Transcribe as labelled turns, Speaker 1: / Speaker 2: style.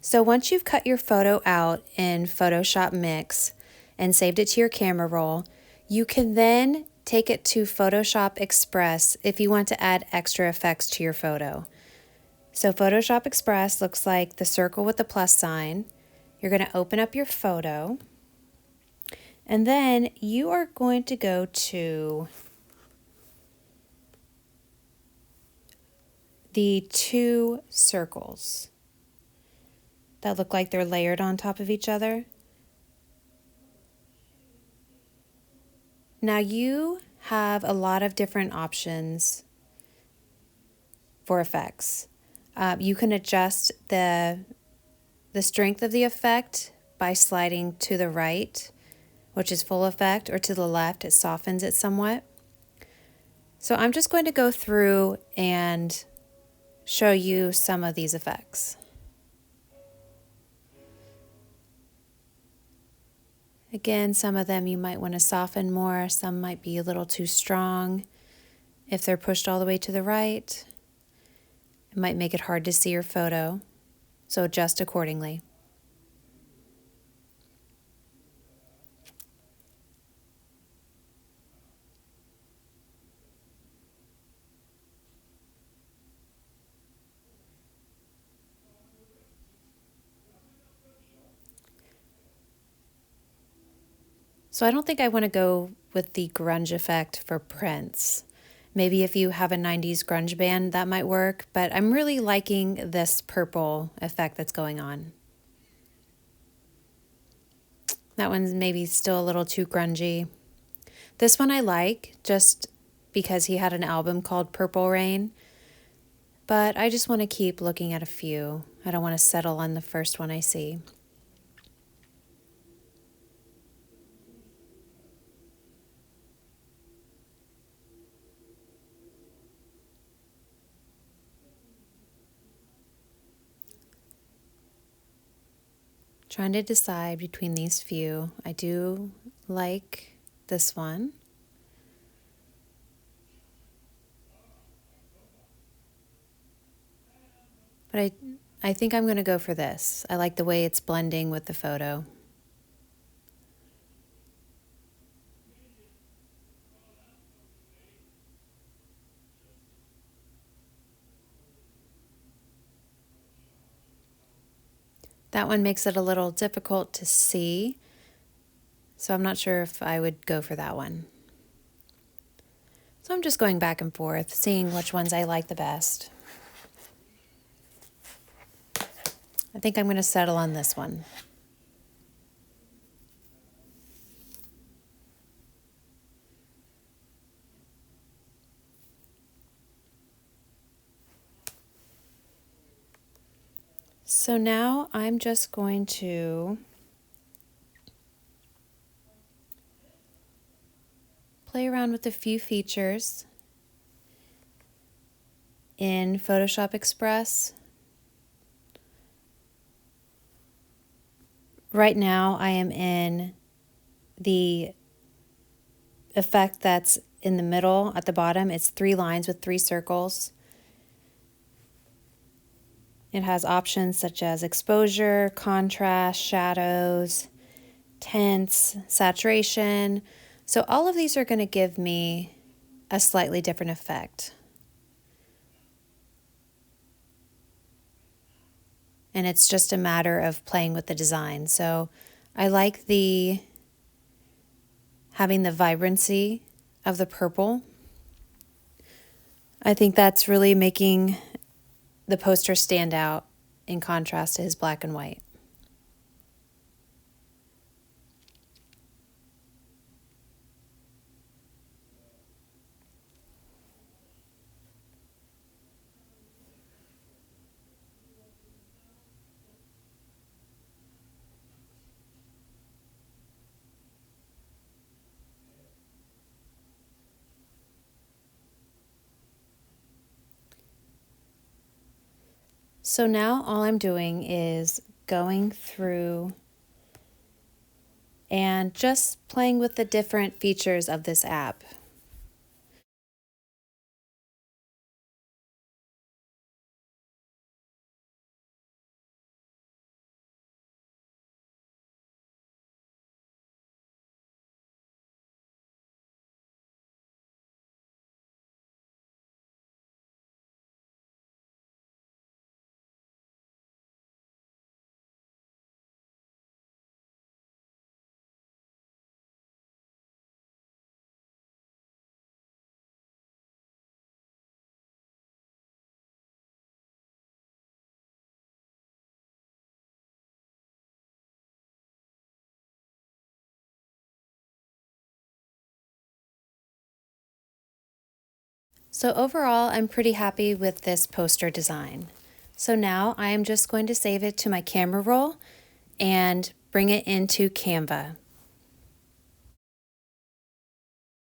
Speaker 1: So once you've cut your photo out in Photoshop Mix and saved it to your camera roll, you can then take it to Photoshop Express if you want to add extra effects to your photo. So Photoshop Express looks like the circle with the plus sign. You're going to open up your photo, and then you are going to go to the two circles that look like they're layered on top of each other. Now you have a lot of different options for effects. You can adjust the strength of the effect by sliding to the right, which is full effect, or to the left, it softens it somewhat. So I'm just going to go through and show you some of these effects. Again, some of them you might want to soften more, some might be a little too strong. If they're pushed all the way to the right, it might make it hard to see your photo, so adjust accordingly. So I don't think I want to go with the grunge effect for Prince. Maybe if you have a 90s grunge band, that might work, but I'm really liking this purple effect that's going on. That one's maybe still a little too grungy. This one I like just because he had an album called Purple Rain, but I just want to keep looking at a few. I don't want to settle on the first one I see. Trying to decide between these few. I do like this one. But I think I'm going to go for this. I like the way it's blending with the photo. That one makes it a little difficult to see, so I'm not sure if I would go for that one. So I'm just going back and forth, seeing which ones I like the best. I think I'm going to settle on this one. So now I'm just going to play around with a few features in Photoshop Express. Right now I am in the effect that's in the middle at the bottom. It's 3 lines with 3 circles. It has options such as exposure, contrast, shadows, tints, saturation. So all of these are going to give me a slightly different effect. And it's just a matter of playing with the design. So I like having the vibrancy of the purple. I think that's really making the poster stand out in contrast to his black and white. So now all I'm doing is going through and just playing with the different features of this app. So overall, I'm pretty happy with this poster design. So now I am just going to save it to my camera roll and bring it into Canva.